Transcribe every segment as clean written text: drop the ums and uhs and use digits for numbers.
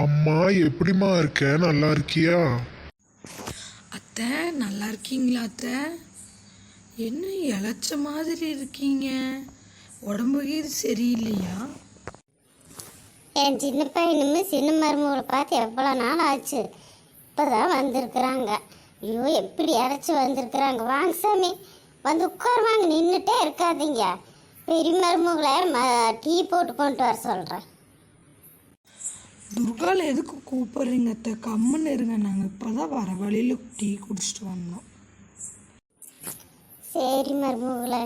அம்மா எப்படிம்மா இருக்க? நல்லா இருக்கியா? அத்தை நல்லா இருக்கீங்களா அத்தை? என்ன இளைச்ச மாதிரி இருக்கீங்க, உடம்புக்கு இது சரியில்லையா? என் சின்ன பையனுமே சின்ன மருமகளை பார்த்து எவ்வளோ நாள் ஆச்சு. இப்போ தான் வந்திருக்கிறாங்க. ஐயோ எப்படி இறச்சி வந்திருக்கிறாங்க. வாங்க சாமி, வந்து உட்காருவாங்க, நின்றுட்டே இருக்காதீங்க. பெரிய மருமகளை டீ போட்டு கொண்டு வர சொல்கிறேன். துர்காவில் எதுக்கு கூப்பிட்றீங்க அத்தை? கம்முன்னு இருங்க, நாங்கள் இப்போ தான் வர வழியில் டீ குடிச்சிட்டு வந்தோம். சரி மருமகளை.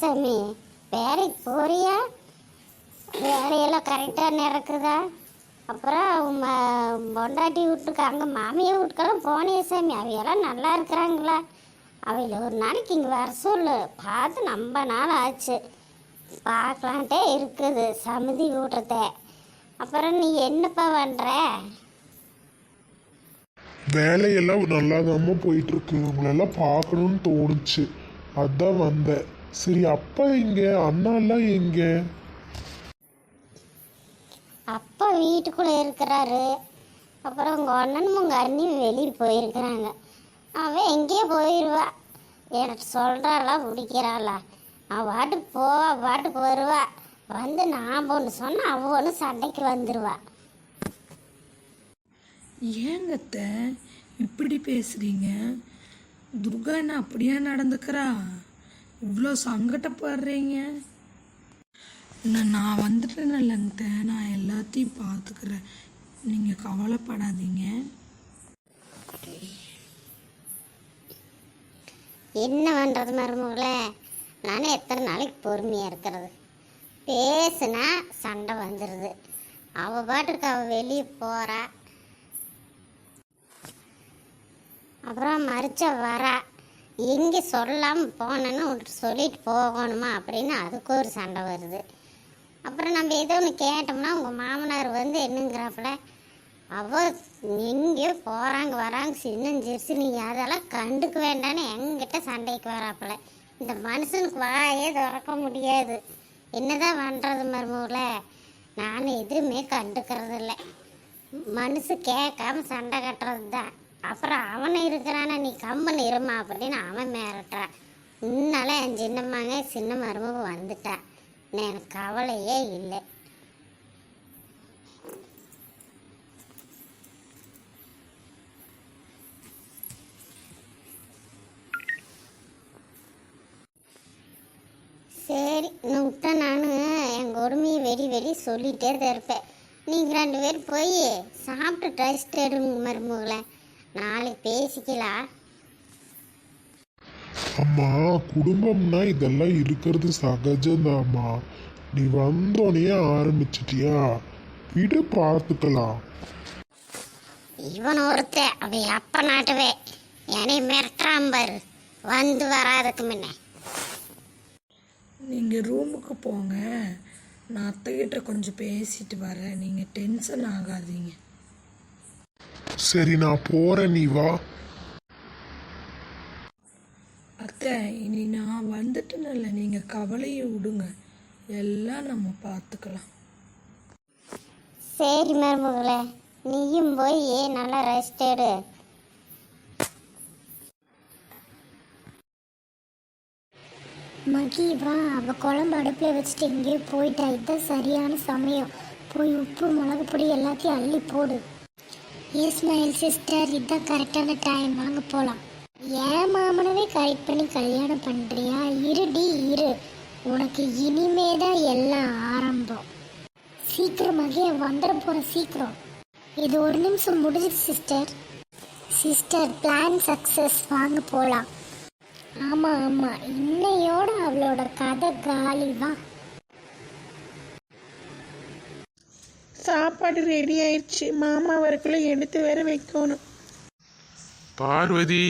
சாமி, வேலைக்கு போறியா? வேலையெல்லாம் கரெக்டாக நடக்குதா? அப்புறம் பொண்டாட்டி வீட்டுக்கு அங்கே மாமியை வீட்டுக்கெல்லாம் போனே சாமி, அவையெல்லாம் நல்லா இருக்கிறாங்களா? அவையில் ஒரு நாளைக்கு இங்கே வர சொல்லு. பார்த்து ரொம்ப நாள் ஆச்சு, பார்க்கலான்ட்டே இருக்குது சமிதி கூட்டத்தை. அப்புறம் நீ என்னப்பா பண்ணுற? வேலையெல்லாம் நல்லாதாம்மா போயிட்டு இருக்கு. உங்களெல்லாம் பார்க்கணும்னு தோணுச்சு, அதான் வந்தேன். சரி, அப்பா எங்க? அண்ணா எல்லாம் எங்க? அப்பா வீட்டுக்குள்ளே இருக்கிறாரு. அப்புறம் உங்கள் அண்ணனும் உங்கள் அண்ணியும் வெளியே போயிருக்கிறாங்க. அவன் எங்கேயோ போயிடுவா. எனக்கு சொல்கிறாளா பிடிக்கிறாளா? அவள் பாட்டுக்கு போவா, பாட்டுக்கு வருவா. வந்து நான் ஒன்று சொன்னால் அவள் ஒன்று சண்டைக்கு வந்துடுவா. ஏங்க அத்தை இப்படி பேசுகிறீங்க? துர்கா என்ன அப்படியே நடந்துக்கிறா? இவ்வளோ சங்கடப்படுறீங்க? நான் வந்துட்டேன் இல்லைங்க, நான் எல்லாத்தையும் பார்த்துக்கிறேன், நீங்கள் கவலைப்படாதீங்க. என்ன பண்ணுறது மருமகளே? நானே எத்தனை நாளைக்கு பொறுமையாக இருக்கிறது? பேசுனா சண்டை வந்துடுது. அவள் பாட்டுக்கு அவள் வெளியே போகிறா, அப்புறம் மறிச்ச வரா. எங்கே சொல்லாமல் போனேன்னு சொல்லிட்டு போகணுமா அப்படின்னு அதுக்கு ஒரு சண்டை வருது. அப்புறம் நம்ம ஏதோ ஒன்று கேட்டோம்னா உங்கள் மாமனார் வந்து என்னங்கிறாப்புல, அவள் எங்கேயோ போகிறாங்க வராங்க சின்னஞ்சிருச்சு, நீங்கள் அதெல்லாம் கண்டுக்க வேண்டான்னு எங்கிட்ட சண்டைக்கு வராப்புல. இந்த மனுஷனுக்கு வாயே திறக்க முடியாது. என்னதான் பண்ணுறது மருமகளை? நான் எதுவுமே கண்டுக்கிறது இல்லை. மனசு கேட்காம சண்டை கட்டுறது தான். அப்புறம் அவனை இருக்கிறானா, நீ கம்மன் இருமா அப்படின்னு அவன் மிரட்டுறான். முன்னால என் சின்னம்மாங்க சின்ன மருமக வந்துட்டா, எனக்கு கவலையே இல்லை. சரி, விட்டா நான் என் கொடுமையை வெளி சொல்லிகிட்டே தான் இருப்பேன். நீங்கள் 2 பேரும் போய் சாப்பிட்டு ரெஸ்ட் எடுங்க மருமகளை, நாளைக்கு பேசிக்கலாம். அம்மா, குடும்பம்னா இதெல்லாம் இருக்கிறது சகஜம்தாம்மா. நீ வந்தோடனே ஆரம்பிச்சிட்டியா? விடு, பார்த்துக்கலாம். இவன் ஒருத்த அவ அப்ப நாட்டுவே என்னை மிரட்டுறான் பாரு, வந்து வராதுக்கு முன்ன. நீங்கள் ரூமுக்கு போங்க, நான் அத்தைகிட்ட கொஞ்சம் பேசிட்டு வரேன், நீங்கள் டென்ஷன் ஆகாதீங்க. சரி, நான் போறேன், நீ வா. அத்தை இனி நான் வந்துட்டேன்ல, நீங்கள் கவலையை விடுங்க, எல்லாம் நம்ம பார்த்துக்கலாம். சரி மருமகளே, நீயும் போய் நல்லா ரெஸ்ட் எடு. மகி வா, அவள் குழம்பு அடுப்பில் வச்சுட்டு எங்கேயோ போயிட்டா. இதுதான் சரியான சமயம். போய் உப்பு மிளகு பொடி எல்லாத்தையும் அள்ளி போடு. இஸ்மாயில் சிஸ்டர், இதுதான் கரெக்டான டைம், வாங்க போகலாம். ஏன் மாமனவே கரெக்ட் பண்ணி கல்யாணம் பண்ணுறியா? இருடி இரு, உனக்கு இனிமே தான் எல்லாம் ஆரம்பம். சீக்கிரமாக வந்துட போகிற, சீக்கிரம். இது 1 நிமிஷம் முடிஞ்சிது சிஸ்டர். சிஸ்டர், பிளான் சக்ஸஸ், வாங்க போகலாம். ஆமாம் ஆமாம், இன்னையோட அவளோட கதை காலி தான். சாப்பாடு ரெடி ஆயிடுச்சு, மாமா வரக்குள்ள எடுத்து வேற வைக்கணும். பார்வதி,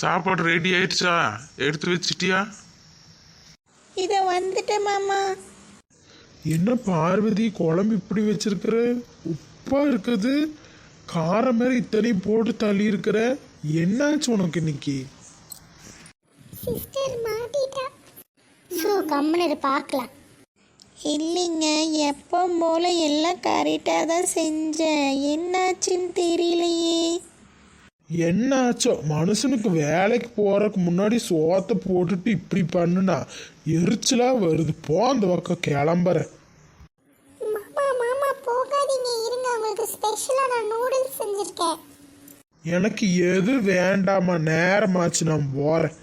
சாப்பாடு ரெடி ஆயிடுச்சா? எடுத்து வச்சிட்டியா? இதை வந்துட்டேன் மாமா. என்ன பார்வதி, குழம்பு இப்படி வச்சிருக்கிற? உப்பா இருக்குது, காரம் மாதிரி இத்தனையும் போட்டு தள்ளி இருக்கிற. என்னாச்சு உனக்கு இன்னைக்கு? சிஸ்டர் மாட்டிட்டா. ஸோ கம்முன்னு பார்க்கலாம். இல்லைங்க, எப்போ போல் எல்லாம் கரெக்டாக தான் செஞ்சேன். என்னாச்சுன்னு தெரியலையே. என்னாச்சோ மனுஷனுக்கு வேலைக்கு போறதுக்கு முன்னாடி சோத்தை போட்டுட்டு இப்படி பண்ணுனா எரிச்சலா வருது. போ அந்த பக்கம் கிளம்புறேன். மாமா மாமா போகாதீங்க, இருங்க, உங்களுக்கு ஸ்பெஷலாக நான் நூடுல்ஸ் செஞ்சுருக்கேன். எனக்கு எது வேண்டாமா, நேரமாச்சு, நான் போறேன்.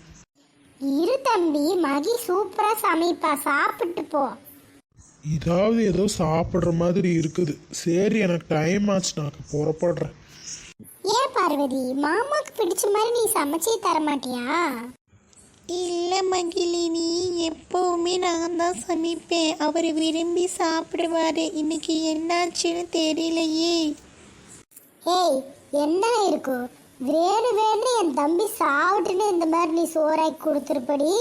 இரு தம்பி, மகி சூப்பராக சமைப்பா, சாப்பிட்டு போ. இதாவது ஏதோ சாப்பிட்ற மாதிரி இருக்குது. சரி, எனக்கு டைம் ஆச்சு, நான் புறப்படுறேன். ஏன் பார்வதி, மாமாக்கு பிடிச்ச மாதிரி நீ சமைச்சே தர மாட்டியா? இல்லை மகிழினி, எப்போவுமே நான் தான் சமைப்பேன். அவர் விரும்பி சாப்பிடுவார். இன்னைக்கு என்னாச்சுன்னு தெரியலையே. ஏய், என்ன இருக்கும், வேணும் வேணும் என் தம்பி சாப்பிட்டுன்னு இந்த மாதிரி நீ சோறாக்கி கொடுத்துருப்படி.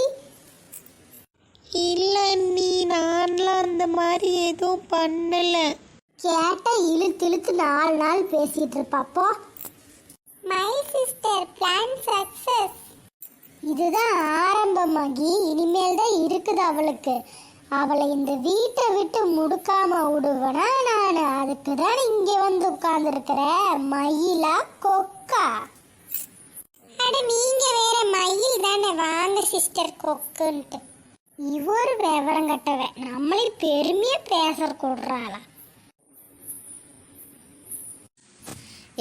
இல்லை நீ, நான்லாம் அந்த மாதிரி எதுவும் பண்ணலை. கேட்டா இழுத்து இழுத்து 4 நாள் பேசிட்டு இருப்பாப்போ. My sister, plan success. இதுதான் ஆரம்பமாகி, இனிமேல் தான் இருக்குது அவளுக்கு. அவளை இந்த வீட்டை விட்டு முடுக்காம விடுவனா நான். அதுக்கு தான் இங்கே வந்து உட்கார்ந்துருக்கிற மயிலா கொக்கா. அட நீங்க வேற மயில் தானே, வாங்க சிஸ்டர் கொக்குன்ட்டு. இவரு விவரம் கட்டவன், நம்மளே பெருமையா பேச கூடுறாளா.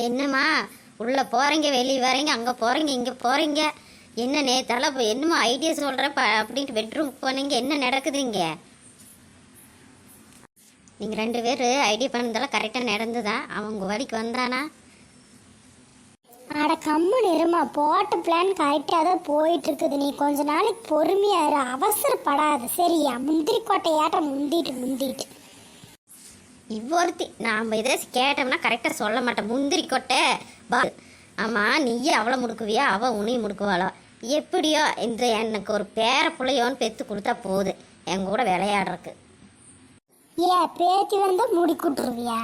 என்னம்மா உள்ளே போகிறீங்க, வெளியே வரீங்க, அங்கே போகிறீங்க, இங்கே போகிறீங்க, என்ன நேத்தால என்னமோ ஐடியா சொல்கிறேன் அப்படின்ட்டு பெட்ரூமுக்கு போனீங்க, என்ன நடக்குதுங்க? நீங்கள் 2 பேர் ஐடியா பண்ணதெல்லாம் கரெக்டாக நடந்துதா? அவங்க வழிக்கு வந்தானா? அட கம்முன்னு இருமா, போட்ட பிளான் கரெக்டாக தான் போயிட்டு இருக்குது. நீ கொஞ்ச நாளைக்கு பொறுமையா இரு, அவசரப்படாது சரியா? முந்திரி கோட்டையாட்டம் முந்திட்டு. இவ்வொருத்தி நாம் இதை கேட்டோம்னா கரெக்டாக சொல்ல மாட்டேன். முந்திரி கொட்டை பா. ஆமாம், நீயே அவளை முடுக்குவியா, அவள் உன்னையும் முடுக்குவாளோ? எப்படியோ இந்த எனக்கு ஒரு பேர பிள்ளையோன்னு பெற்று கொடுத்தா போகுது என் கூட விளையாடுறக்கு. பேத்தி வந்தா முடி கூட்டுருவியா?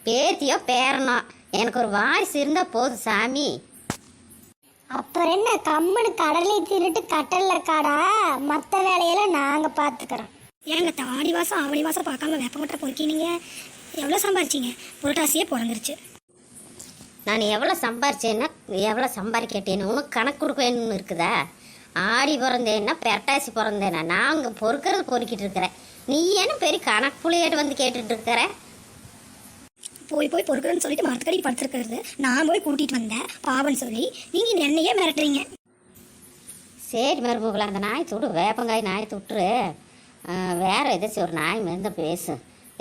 பேத்தியோ பேரனோ, எனக்கு ஒரு வாரிசு இருந்தால் போதும் சாமி. அப்புறம் என்ன, கம்மனு கடலை தின்னுட்டு கட்டல்ல காடா, மற்ற வேலையெல்லாம் நாங்கள் பார்த்துக்கிறோம். ஏங்க ஆடி வாசம் ஆவணி வாசம் பார்க்காம வேப்பங்கொட்டை பொறுக்கினீங்க? எவ்வளோ சம்பாரிச்சிங்க? புரட்டாசியே பிறந்துருச்சு. நான் எவ்வளோ சம்பாரிச்சேன்னா எவ்வளோ சம்பாதிக்கட்டேன்னு உனக்கு கணக்கு கொடுக்க வேணும்னு இருக்குதா? ஆடி பிறந்தேன்னா பெரட்டாசி பிறந்தேன்னா நான் அங்கே பொறுக்கிறது பொறுக்கிட்டு இருக்கிறேன். நீ என்ன பெரிய கணக்கு புள்ளையாட்டு வந்து கேட்டுட்டு இருக்கிற? போய் பொறுக்கிறேன்னு சொல்லிட்டு மரத்துக்கடி படுத்துருக்கிறது நான் போய் கூட்டிகிட்டு வந்தேன் பாவன்னு சொல்லி நீங்கள் என்னையே மிரட்டுறீங்க. சரி மருமகளை, அந்த நாய் விட்டு, வேப்பங்காய் நாய் விட்டுரு. வேறு ஏதாச்சும் ஒரு நாய் இருந்தால் பேசு.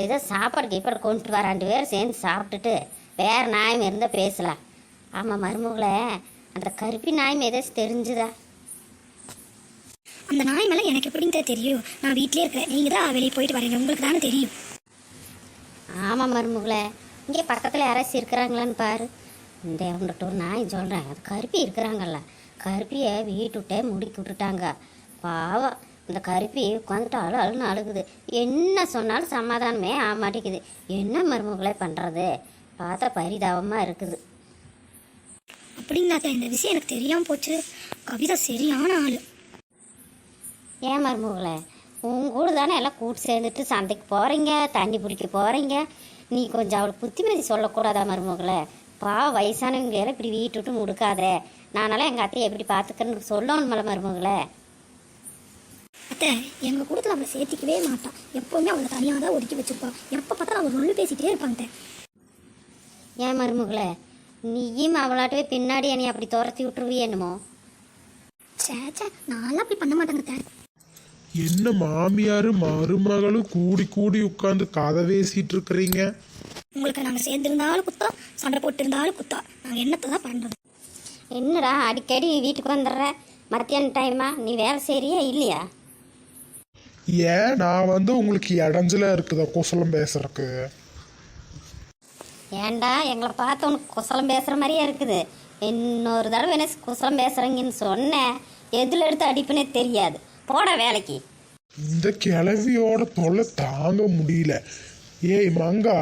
ஏதோ சாப்பாடு கீப்பாடு கொண்டுட்டு வர 2 பேரும் சேர்ந்து சாப்பிட்டுட்டு வேறு நாயம் இருந்தால் பேசலாம். ஆமாம் மருமகளை, அந்த கருப்பி நாயம் ஏதாச்சும் தெரிஞ்சுதா? அந்த நாய் மேலே எனக்கு எப்படின்னு தெரியும். நான் வீட்டிலே இருக்கிறேன், நீங்கள் தான் வெளியே போயிட்டு வரீங்க, உங்களுக்கு தானே தெரியும். ஆமாம் மருமகளை, இங்கே பக்கத்தில் யாராச்சும் இருக்கிறாங்களான்னு பாரு. இந்த உங்கள்கிட்ட ஒரு நாய் சொல்கிறேன், அது கருப்பி இருக்கிறாங்கல்ல, கருப்பியை வீட்டுவிட்டே முடுக்கி விட்டுட்டாங்க. பாவம், இந்த கருப்பி உட்காந்துட்டு அழுன்னு அழுகுது. என்ன சொன்னாலும் சமாதானமே ஆக மாட்டேங்குது. என்ன மருமகளே பண்ணுறது? பார்த்தா பரிதாபமாக இருக்குது. அப்படிங்களாக்கா, இந்த விஷயம் எனக்கு தெரியாமல் போச்சு. கவிதா சரியான ஆள். ஏன் மருமகளே, உங்க கூட தானே எல்லாம் கூட்டு சேர்ந்துட்டு சந்தைக்கு போகிறீங்க, தண்ணி பிடிக்க போகிறீங்க. நீ கொஞ்சம் அவளுக்கு புத்திமதி சொல்லக்கூடாதா மருமகளே? வயசானவங்க எல்லாம் இப்படி வீட்டு விட்டு முடுக்காத. நானால எங்கள் அத்தையை எப்படி பார்த்துக்கன்னு சொல்லணும்ல மருமகளே. அத்தை, எங்கள் கூடத்தில் அவளை சேர்த்திக்கவே மாட்டான். எப்போவுமே அவளை தனியாக தான் ஒதுக்கி வச்சுருப்பான். எப்போ பார்த்தாலும் அவள் ஒன்று பேசிகிட்டே இருப்பாங்க. ஏன் மருமகளே, நீயும் அவளாட்டவே பின்னாடி என்னை அப்படி துரத்தி விட்டுருவி என்னமோ? சேச்சா, நான்லாம் அப்படி பண்ண மாட்டேங்க. என்ன மாமியாரு மருமகளும் கூடி கூடி உட்காந்து கதை பேசிட்டு இருக்கிறீங்க? உங்களுக்கு நாங்கள் சேர்ந்துருந்தாலும் குத்தம், சண்டை போட்டு இருந்தாலும் குத்தம். நாங்கள் என்னத்தை தான் பண்ணுறது? என்னடா அடிக்கடி வீட்டுக்கு வந்துடுற? மத்தியான டைமா நீ வேலை செய்றியா இல்லையா? ஏன் நான் உங்களுக்கு இடைஞ்சல இருக்குதா குசலம் பேசுறதுக்கு? ஏன்டா எங்களை பார்த்து உனக்கு குசலம் பேசுகிற மாதிரியே இருக்குது. இன்னொரு தடவை என்ன குசலம் பேசுகிறீங்கன்னு சொன்னேன், எதில் எடுத்து அடிப்புனே தெரியாது. போட வேலைக்கு. இந்த கிளவியோட தொல்லை தாங்க முடியல. ஏய் மங்கா,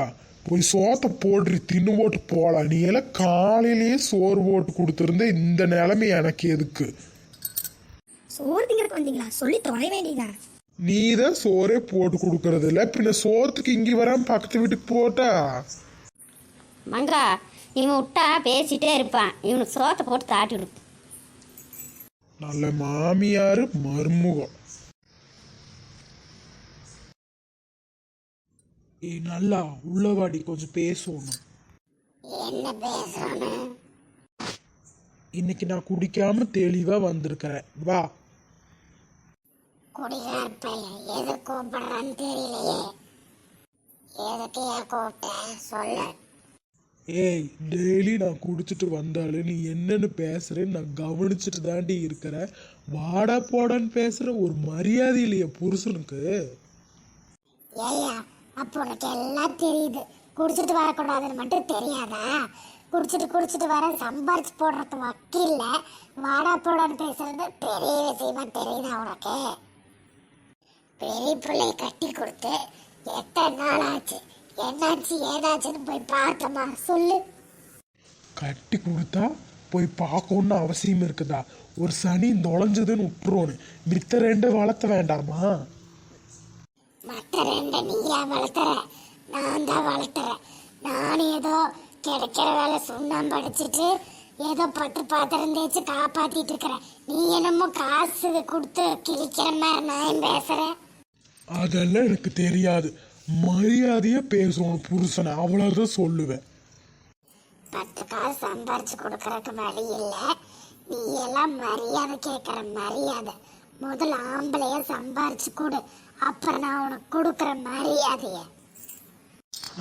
போய் சோத்தை போட்டு தின்னு போட்டு போகலாம். நீ எல்லாம் காலையிலேயே சோறு போட்டு கொடுத்துருந்த இந்த நிலைமை எனக்கு எதுக்கு? சோறு திங்கிறதுக்கு வந்தீங்களா? சொல்லி தொலை வேண்டியதான். நீ தான் சோறே போட்டு கொடுக்கறது இல்ல, பின்ன சோத்துக்கு இங்கே வராம பக்கத்து வீட்டுக்கு போட்டா? மங்கா இவன் விட்டா பேசிட்டே இருப்பான், இவனுக்கு சோத்தை போட்டு தாட்டி விடு. நல்ல மாமியாரு மருமுகம். நல்லா உள்ளவாடி கொஞ்சம் பேசணும். என்ன பேசணும்? இன்னைக்கு நான் குடிக்காம தெளிவா வந்திருக்கிறேன், வா. குடிகார பையன் எது கூப்பிடுறான்னு தெரியலையே. எதுக்கு ஏன் கூப்பிட்ட சொல்ல? ஏய், டெய்லி நான் குடிச்சிட்டு வந்தாலும் நீ என்னன்னு பேசுறேன்னு நான் கவனிச்சுட்டு தாண்டி இருக்கிற. வாடா போடான்னு பேசுற ஒரு மரியாதை இல்லையா புருஷனுக்கு? ஏய்யா, அப்போ உனக்கு எல்லாம் தெரியுது, குடிச்சிட்டு வரக்கூடாதுன்னு மட்டும் தெரியாதா? குடிச்சிட்டு வர சம்பாரிச்சு போடுறது வக்கீல்ல வாடா போடான்னு பேசுறது பெரிய விஷயமா தெரியுதா உனக்கு? பெரிய பிள்ளைய கட்டி கொடுத்து எத்தனை நாள் ஆச்சு? என்னாச்சு ஏதாச்சுன்னு போய் பார்த்தமா சொல்லு. கட்டி கொடுத்தா போய் பார்க்கணும்னு அவசியம் இருக்குதா? ஒரு சனி நுழைஞ்சதுன்னு விட்டுருவோன்னு மித்த ரெண்டு வளர்த்த வேண்டாமா? மற்ற ரெண்டு நீயா வளர்த்துற? நான் தான் வளர்த்துறேன். நான் ஏதோ கிடைக்கிற வேலை சுண்ணாம்பு அடிச்சிட்டு ஏதோ பட்டு பாத்திரம் தேய்ச்சி காப்பாத்திட்டு இருக்கிறேன். நீ என்னமோ காசு கொடுத்து கிழிக்கிற மாதிரி நான் பேசுறேன். அதெல்லாம் எனக்கு தெரியாது. மரியாதையா பேசணும் புருஷனை, அவ்வளவுதான் சொல்லுவேன். 10 காசு சம்பாரிச்சு கொடுக்கறதுக்கு வழி இல்லை. நீ எல்லாம் மரியாதை கேட்கற மரியாதை. முதல்ல ஆம்பளைய சம்பாரிச்சு கொடு, அப்புறம் நான் உனக்கு கொடுக்குற மரியாதைய.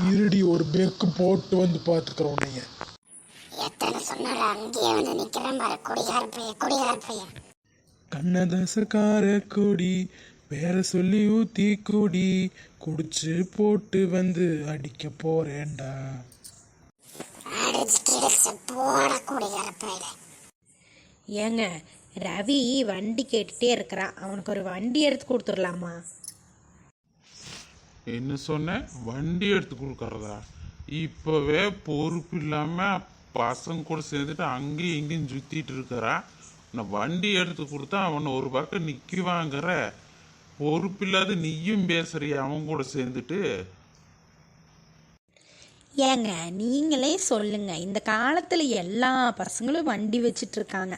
இருடி ஒரு பெக்கு போட்டு வந்து பார்த்துக்கிறோம். நீங்க எத்தனை சொன்னாலும் அங்கேயே வந்து நிக்கிற மாதிரி குடிகார பையன். கண்ணதாசக்கார கொடி வேற சொல்லி ஊத்தி கொடி குடிச்சு போட்டு வந்து அடிக்க போறேன்டா. அடிச்சு போட குடிகார பையன். ஏங்க ரவி வண்டி கேட்டுட்டே இருக்கிறான், அவனுக்கு ஒரு வண்டி எடுத்து கொடுத்துடலாமா? என்ன சொன்னேன்? வண்டி எடுத்து கொடுக்கறதா? இப்போவே பொறுப்பு இல்லாமல் பசங்க கூட சேர்ந்துட்டு அங்கேயும் இங்கேயும் சுற்றிட்டு இருக்கிறா. நான் வண்டி எடுத்து கொடுத்தா அவனை ஒரு பக்கம் நிற்குவாங்கிற பொறுப்பு இல்லாத நீயும் பேசுறிய அவன் கூட சேர்ந்துட்டு. ஏங்க நீங்களே சொல்லுங்க, இந்த காலத்தில் எல்லா பசங்களும் வண்டி வச்சிட்டு இருக்காங்க.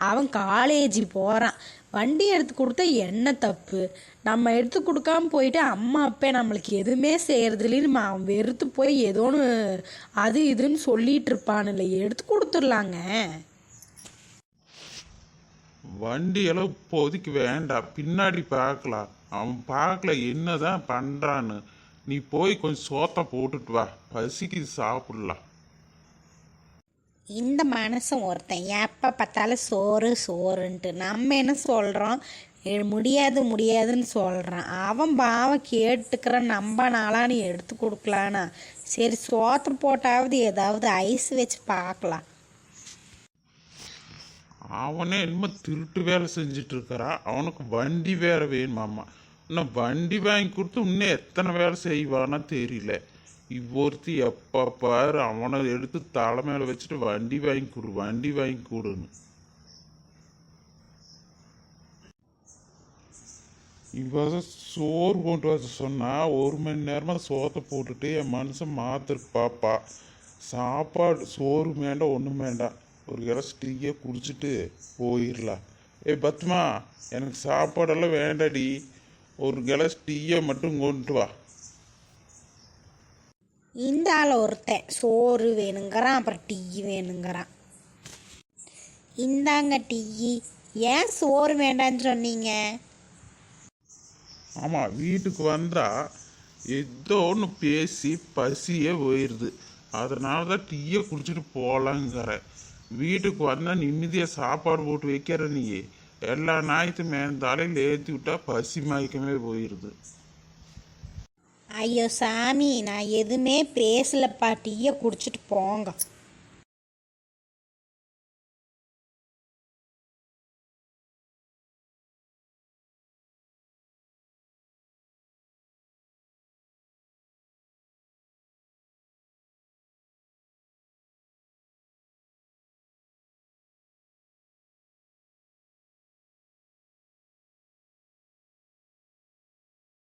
அவன் காலேஜ் போகிறான், வண்டி எடுத்து கொடுத்தா என்ன தப்பு? நம்ம எடுத்து கொடுக்காம போயிட்டு அம்மா அப்பா நம்மளுக்கு எதுவுமே செய்யறதுலேயும் அவன் வெறுத்து போய் ஏதோன்னு அது இதுன்னு சொல்லிட்டு இருப்பான்ல, எடுத்து கொடுத்துடலாங்க. வண்டியெல்லாம் இப்போதைக்கு வேண்டாம், பின்னாடி பார்க்கலாம். அவன் பார்க்கல என்னதான் பண்ணுறான்னு. நீ போய் கொஞ்சம் சோத்தை போட்டுட்டு வா, பசிக்கு சாப்பிடலாம். இந்த மனுஷன் ஒருத்தன் எப்போ பார்த்தாலும் சோறு சோறுன்ட்டு நம்ம என்ன சொல்கிறோம்? முடியாதுன்னு சொல்கிறான். அவன் பாவம் கேட்டுக்கிறான், நம்ம நாளான்னு எடுத்து கொடுக்கலான்னா சரி சோத்தை போட்டாவது ஏதாவது ஐஸ் வச்சு பார்க்கலாம். அவனே என்னமோ திருட்டு வேலை செஞ்சுட்டு இருக்கிறான், அவனுக்கு வண்டி வேற வேணுமாம்மா. இன்னும் வண்டி வாங்கி கொடுத்து இன்னும் எத்தனை வேலை செய்வானா தெரியல. இவ்வொருத்தி எப்போ பாரு அவனை எடுத்து தலை மேலே வச்சுட்டு வண்டி வாங்கி கொடுன்னு. இவ சோறு கொண்டு வர சொன்னா 1 மணி நேரமாக சோத்தை போட்டுட்டு என் மனுஷன் மாத்திருக்கு பாப்பா. சாப்பாடு சோறு வேண்டாம் ஒன்றும் வேண்டாம், ஒரு கிளாஸ் டீயை குடிச்சிட்டு போயிடலாம். பத்மா, எனக்கு சாப்பாடெல்லாம் வேண்டாடி, ஒரு கிளாஸ் டீயை மட்டும் கொண்டு வா. இந்த ஆள் ஒருத்தன் சோறு வேணுங்கிறான், அப்புறம் டீ வேணுங்கிறான். இந்தாங்க டீ. ஏன் சோறு வேண்டான்னு சொன்னீங்க? ஆமாம், வீட்டுக்கு வந்தால் ஏதோ ஒன்று பேசி பசியே போயிடுது, அதனால தான் டீயை குடிச்சிட்டு போகலாங்கிற. வீட்டுக்கு வந்தால் நிம்மதியாக சாப்பாடு போட்டு வைக்கிற நீ எல்லா ஞாயிற்று மேந்தாலையும் ஏற்றி விட்டா பசி மயக்கமே போயிடுது. ஐயோ சாமி, நான் எதுவுமே பேசலப்பா, டீயை குடிச்சிட்டு போங்க.